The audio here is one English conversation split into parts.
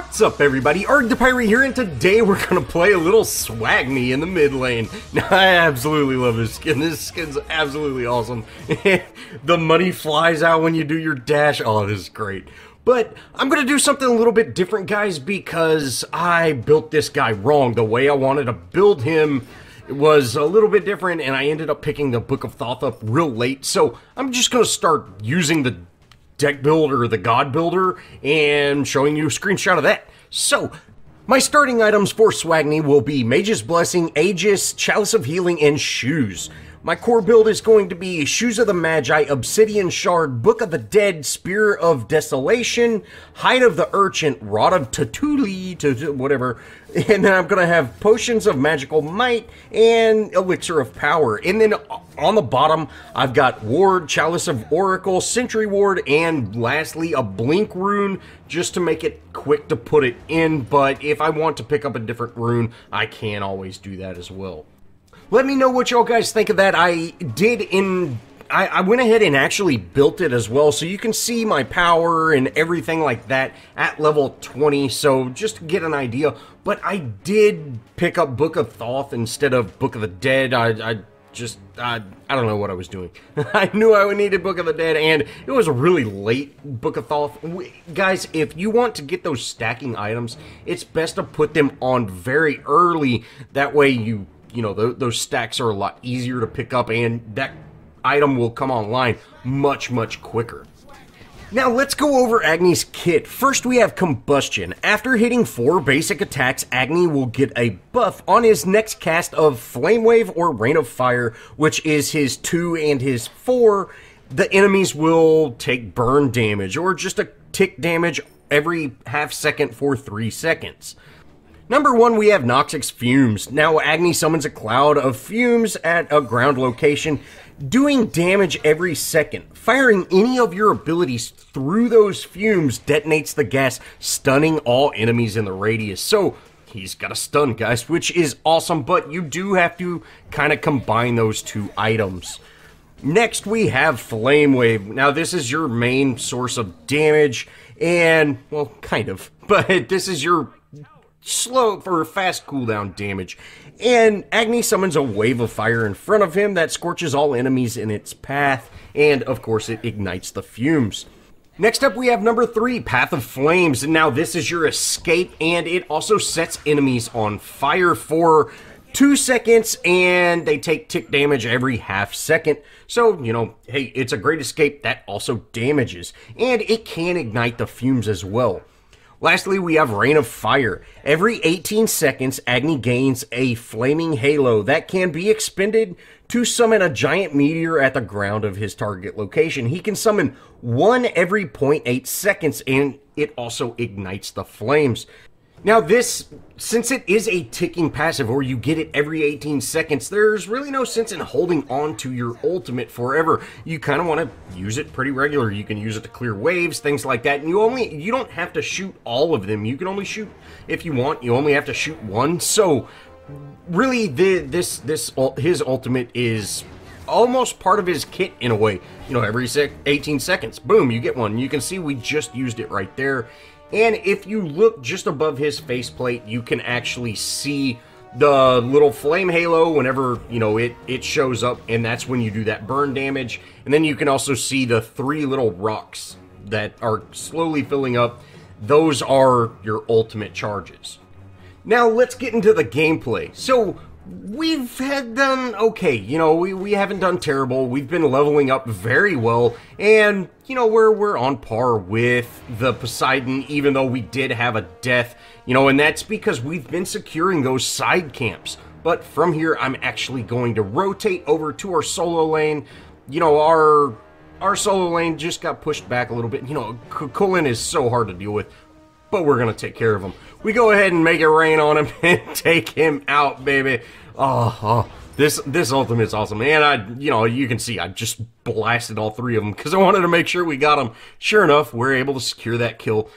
What's up, everybody? ArrgThePirate here, and today we're gonna play a little Swagni in the mid lane. Now, I absolutely love this skin. This skin's absolutely awesome. The money flies out when you do your dash. Oh, this is great. But I'm gonna do something a little bit different, guys, because I built this guy wrong. The way I wanted to build him was a little bit different, and I ended up picking the Book of Thoth up real late. So I'm just gonna start using the deck builder, the God Builder, and showing you a screenshot of that. So, my starting items for Swagni will be Mage's Blessing, Aegis, Chalice of Healing, and Shoes. My core build is going to be Shoes of the Magi, Obsidian Shard, Book of the Dead, Spear of Desolation, Hide of the Urchin, Rod of Tatuli, whatever, and then I'm going to have Potions of Magical Might and Elixir of Power. And then on the bottom, I've got Ward, Chalice of Oracle, Sentry Ward, and lastly, a Blink Rune, just to make it quick to put it in, but if I want to pick up a different rune, I can always do that as well. Let me know what y'all guys think of that. I went ahead and actually built it as well, so you can see my power and everything like that at level 20, so just to get an idea. But I did pick up Book of Thoth instead of Book of the Dead. I don't know what I was doing. I knew I needed Book of the Dead, and it was a really late Book of Thoth. Guys, if you want to get those stacking items, it's best to put them on very early. That way you know, those stacks are a lot easier to pick up, and that item will come online much, much quicker. Now, let's go over Agni's kit. First, we have Combustion. After hitting 4 basic attacks, Agni will get a buff on his next cast of Flame Wave or Rain of Fire, which is his 2 and his 4. The enemies will take burn damage, or just a tick damage every half second for 3 seconds. Number 1, we have Noxix Fumes. Now, Agni summons a cloud of fumes at a ground location, doing damage every second. Firing any of your abilities through those fumes detonates the gas, stunning all enemies in the radius. So, he's got a stun, guys, which is awesome, but you do have to kind of combine those two items. Next, we have Flame Wave. Now, this is your main source of damage, and, well, kind of, but this is your slow for fast cooldown damage, and Agni summons a wave of fire in front of him that scorches all enemies in its path, and of course it ignites the fumes. Next up, we have number 3, Path of Flames. Now this is your escape, and it also sets enemies on fire for 2 seconds, and they take tick damage every half second. So, you know, hey, it's a great escape that also damages, and it can ignite the fumes as well. Lastly, we have Rain of Fire. Every 18 seconds, Agni gains a flaming halo that can be expended to summon a giant meteor at the ground of his target location. He can summon 1 every 0.8 seconds, and it also ignites the flames. Now this, since it is a ticking passive, or you get it every 18 seconds, there's really no sense in holding on to your ultimate forever. You kind of want to use it pretty regular. You can use it to clear waves, things like that, and you don't have to shoot all of them. You can only shoot, if you want, you only have to shoot 1. So really, his ultimate is almost part of his kit in a way. You know, every 18 seconds, boom, you get one. You can see we just used it right there. And if you look just above his faceplate, you can actually see the little flame halo whenever, you know, it shows up, and that's when you do that burn damage. And then you can also see the 3 little rocks that are slowly filling up. Those are your ultimate charges. Now let's get into the gameplay. So we've had done okay, you know, we haven't done terrible. We've been leveling up very well, and you know, we're on par with the Poseidon, even though we did have a death, you know, and that's because we've been securing those side camps. But from here, I'm actually going to rotate over to our solo lane. You know, our solo lane just got pushed back a little bit. You know, Cullen is so hard to deal with, but we're gonna take care of him. We go ahead and make it rain on him and take him out, baby. This ultimate's awesome, man. You know, you can see I just blasted all 3 of them because I wanted to make sure we got them. Sure enough, we're able to secure that kill.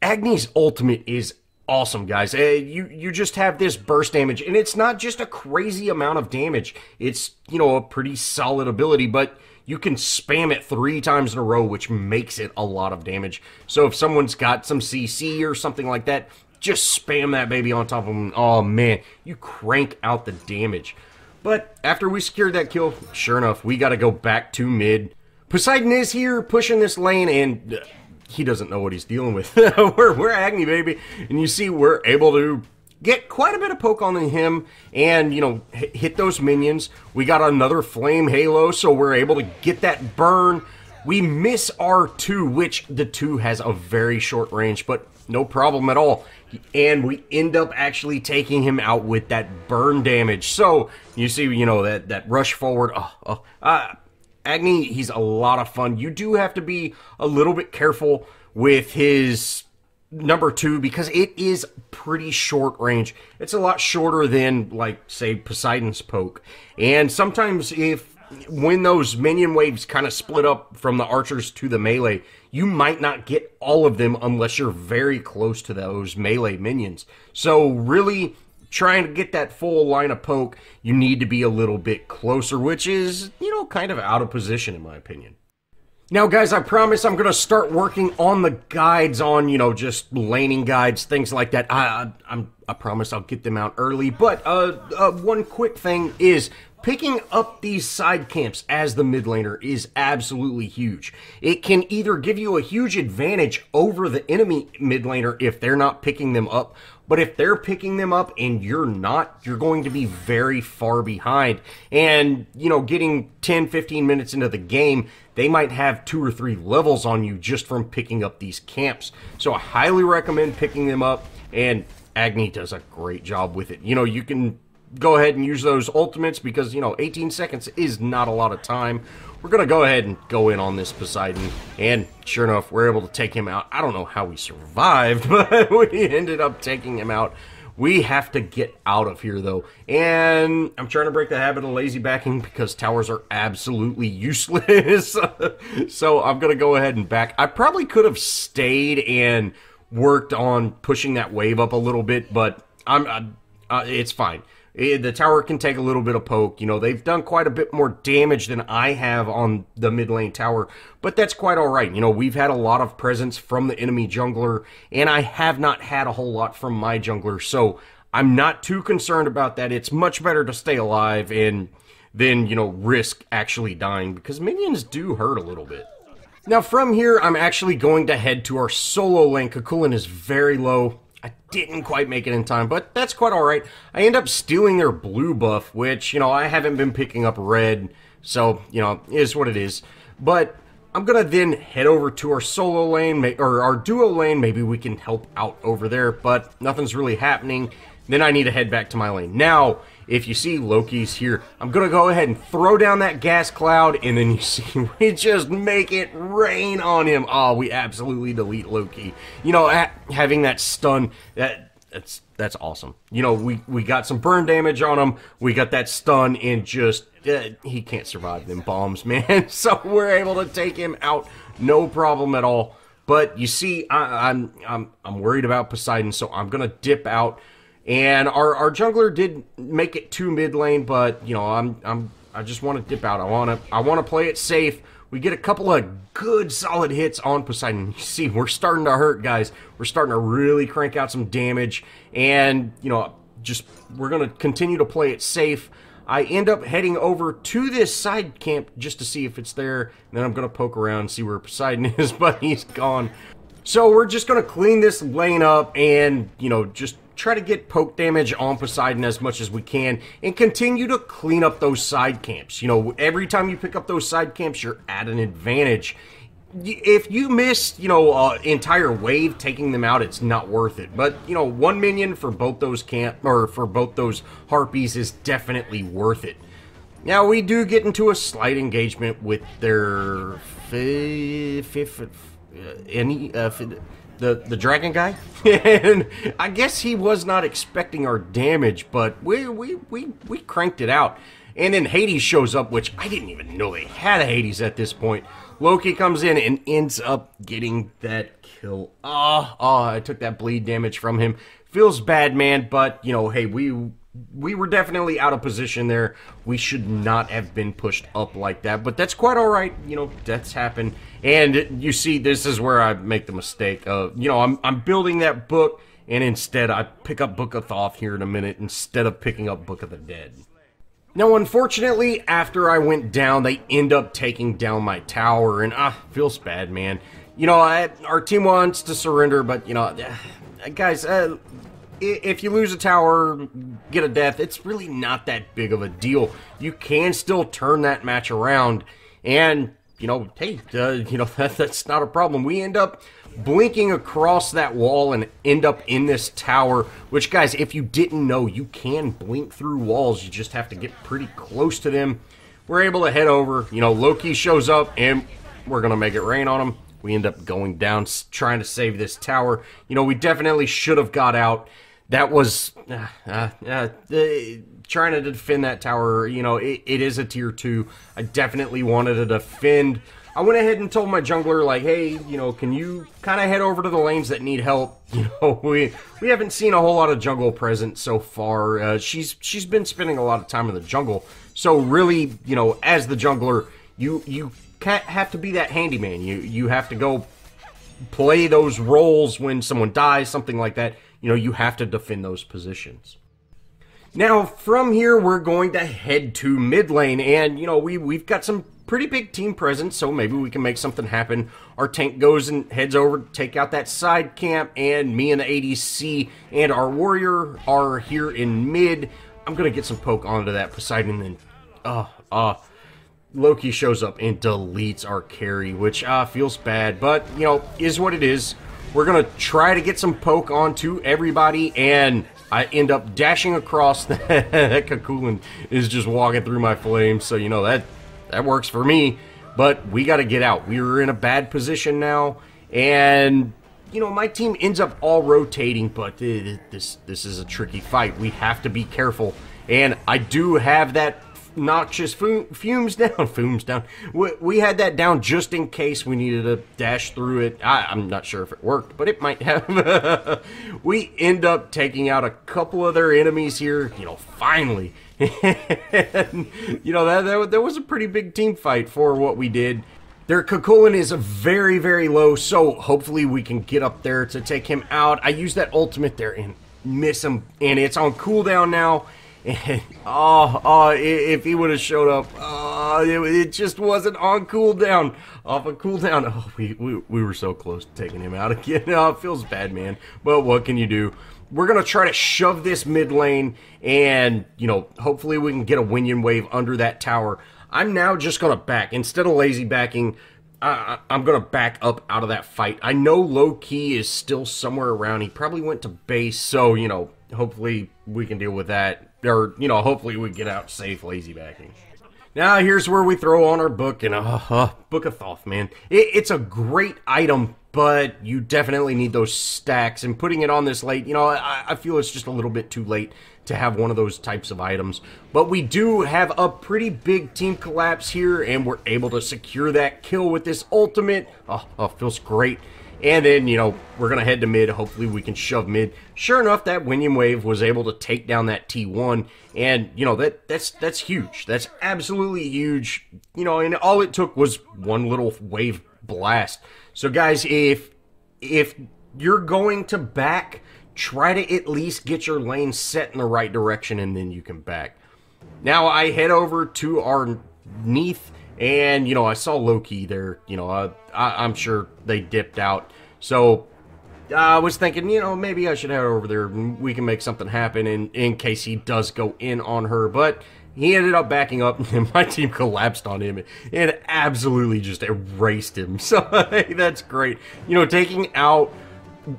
Agni's ultimate is awesome, guys. You just have this burst damage, and it's not just a crazy amount of damage. It's, you know, a pretty solid ability, but you can spam it 3 times in a row, which makes it a lot of damage. So if someone's got some CC or something like that, just spam that baby on top of them. Oh man, you crank out the damage. But after we secured that kill, sure enough, we got to go back to mid. Poseidon is here pushing this lane, and he doesn't know what he's dealing with. we're Agni, baby. And you see we're able to get quite a bit of poke on him and, you know, hit those minions. We got another flame halo, so we're able to get that burn. We miss our 2, which the 2 has a very short range, but no problem at all. And we end up actually taking him out with that burn damage. So, you see, you know, that rush forward. Agni, he's a lot of fun. You do have to be a little bit careful with his number 2 because it is pretty short range. It's a lot shorter than, like, say, Poseidon's poke. And sometimes when those minion waves kind of split up from the archers to the melee, you might not get all of them unless you're very close to those melee minions. So really trying to get that full line of poke, you need to be a little bit closer, which is, you know, kind of out of position in my opinion. Now, guys, I promise I'm going to start working on the guides on, you know, just laning guides, things like that. I promise I'll get them out early. But one quick thing is picking up these side camps as the mid laner is absolutely huge. It can either give you a huge advantage over the enemy mid laner if they're not picking them up, but if they're picking them up and you're not, you're going to be very far behind. And, you know, getting 10, 15 minutes into the game, they might have 2 or 3 levels on you just from picking up these camps. So I highly recommend picking them up, and Agni does a great job with it. You know, you can go ahead and use those ultimates because, you know, 18 seconds is not a lot of time. We're going to go ahead and go in on this Poseidon, and sure enough, we're able to take him out. I don't know how we survived, but we ended up taking him out. We have to get out of here, though, and I'm trying to break the habit of lazy backing because towers are absolutely useless. So I'm going to go ahead and back. I probably could have stayed and worked on pushing that wave up a little bit, but it's fine. The tower can take a little bit of poke. You know, they've done quite a bit more damage than I have on the mid lane tower, but that's quite all right. You know, we've had a lot of presence from the enemy jungler, and I have not had a whole lot from my jungler, so I'm not too concerned about that. It's much better to stay alive and then, you know, risk actually dying, because minions do hurt a little bit. Now, from here, I'm actually going to head to our solo lane. Kukulin is very low. I didn't quite make it in time, but that's quite alright. I end up stealing their blue buff, which, you know, I haven't been picking up red, so, you know, is what it is. But I'm going to then head over to our solo lane, or our duo lane. Maybe we can help out over there, but nothing's really happening. Then I need to head back to my lane. Now, if you see Loki's here, I'm going to go ahead and throw down that gas cloud, and then you see we just make it rain on him. Oh, we absolutely delete Loki. You know, having that stun, that's awesome. You know, we got some burn damage on him, we got that stun, and just, he can't survive them bombs, man. So we're able to take him out, no problem at all. But you see, I'm worried about Poseidon, so I'm going to dip out. And our jungler did make it to mid lane, but you know, I just want to dip out. I want to play it safe. We get a couple of good solid hits on Poseidon. You see, we're starting to hurt, guys. We're starting to really crank out some damage, and you know, we're gonna continue to play it safe. I end up heading over to this side camp just to see if it's there, and then I'm gonna poke around and see where Poseidon is, but he's gone. So we're just gonna clean this lane up and, you know, just try to get poke damage on Poseidon as much as we can and continue to clean up those side camps. You know, every time you pick up those side camps, you're at an advantage. If you miss, you know, entire wave taking them out, it's not worth it. But, you know, one minion for both those for both those harpies is definitely worth it. Now, we do get into a slight engagement with their the dragon guy, and I guess he was not expecting our damage, but we cranked it out. And then Hades shows up, which I didn't even know they had a Hades at this point. Loki comes in and ends up getting that kill. I took that bleed damage from him. Feels bad, man, but, you know, hey, we we were definitely out of position there. We should not have been pushed up like that, but that's quite all right. You know, that's happened. And you see, this is where I make the mistake of, you know, I'm building that book, and instead I pick up Book of Thoth here in a minute instead of picking up Book of the Dead. Now, unfortunately, after I went down, they end up taking down my tower, and feels bad, man. You know, our team wants to surrender, but, you know, guys, if you lose a tower, get a death, it's really not that big of a deal. You can still turn that match around, and, you know, hey, you know, that's not a problem. We end up blinking across that wall and end up in this tower, which, guys, if you didn't know, you can blink through walls. You just have to get pretty close to them. We're able to head over. You know, Loki shows up, and we're going to make it rain on him. We end up going down, trying to save this tower. You know, we definitely should have got out. That was trying to defend that tower. You know, it is a tier 2. I definitely wanted to defend. I went ahead and told my jungler, like, hey, you know, can you kind of head over to the lanes that need help? You know, we haven't seen a whole lot of jungle presence so far. She's been spending a lot of time in the jungle. So really, you know, as the jungler, you can't have to be that handyman. You have to go play those roles when someone dies, something like that. You know, you have to defend those positions. Now, from here, we're going to head to mid lane, and, you know, we've got some pretty big team presence, so maybe we can make something happen. Our tank goes and heads over to take out that side camp, and me and the ADC and our warrior are here in mid. I'm going to get some poke onto that Poseidon, and, Loki shows up and deletes our carry, which, feels bad, but, you know, is what it is. We're going to try to get some poke onto everybody, and I end up dashing across. That Kakulan is just walking through my flames, so, you know, that works for me. But we got to get out. We are in a bad position now, and, you know, my team ends up all rotating, but this is a tricky fight. We have to be careful, and I do have that noxious fumes down. We had that down just in case we needed to dash through it. I'm not sure if it worked, but it might have. We end up taking out a couple of their enemies here, you know, finally. And, you know, that was a pretty big team fight for what we did. Their Kakulan is very, very low, so hopefully we can get up there to take him out. I use that ultimate there and miss him, and it's on cooldown now. And, if he would have showed up, it just wasn't on cooldown. Off of cooldown, we were so close to taking him out again. It feels bad, man. But what can you do? We're going to try to shove this mid lane, and, you know, hopefully we can get a Winion wave under that tower. I'm now just going to back. Instead of lazy backing, I'm going to back up out of that fight. I know Low-Key is still somewhere around. He probably went to base, so, you know, hopefully we can deal with that. Or, you know, hopefully we get out safe lazy backing. Now, here's where we throw on our book, and Book of Thoth, man. It's a great item, but you definitely need those stacks, and putting it on this late, you know, I feel it's just a little bit too late to have one of those types of items. But we do have a pretty big team collapse here, and we're able to secure that kill with this ultimate. Feels great. And then, you know, we're going to head to mid. Hopefully we can shove mid. Sure enough, that Winion wave was able to take down that T1. And, you know, that's huge. That's absolutely huge. You know, and all it took was one little wave blast. So, guys, if you're going to back, try to at least get your lane set in the right direction, and then you can back. Now, I head over to our Neath. And, you know, I saw Loki there, you know, I'm sure they dipped out. So, I was thinking, you know, maybe I should head over there and we can make something happen in case he does go in on her. But he ended up backing up, and my team collapsed on him and absolutely just erased him. So, hey, that's great. You know, taking out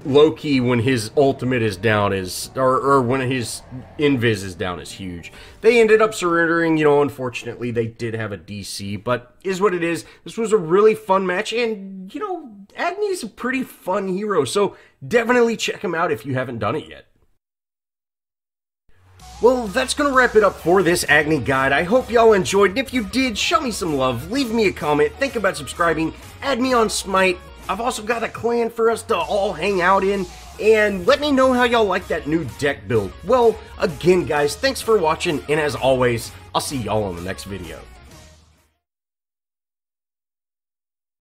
Loki when his ultimate is down is, or when his invis is down, is huge. They ended up surrendering, you know, unfortunately they did have a DC, but is what it is. This was a really fun match, and, you know, Agni's a pretty fun hero, so definitely check him out if you haven't done it yet. Well, that's going to wrap it up for this Agni guide. I hope y'all enjoyed, and if you did, show me some love, leave me a comment, think about subscribing, add me on Smite. I've also got a clan for us to all hang out in, and let me know how y'all like that new deck build. Well, again guys, thanks for watching, and as always, I'll see y'all in the next video.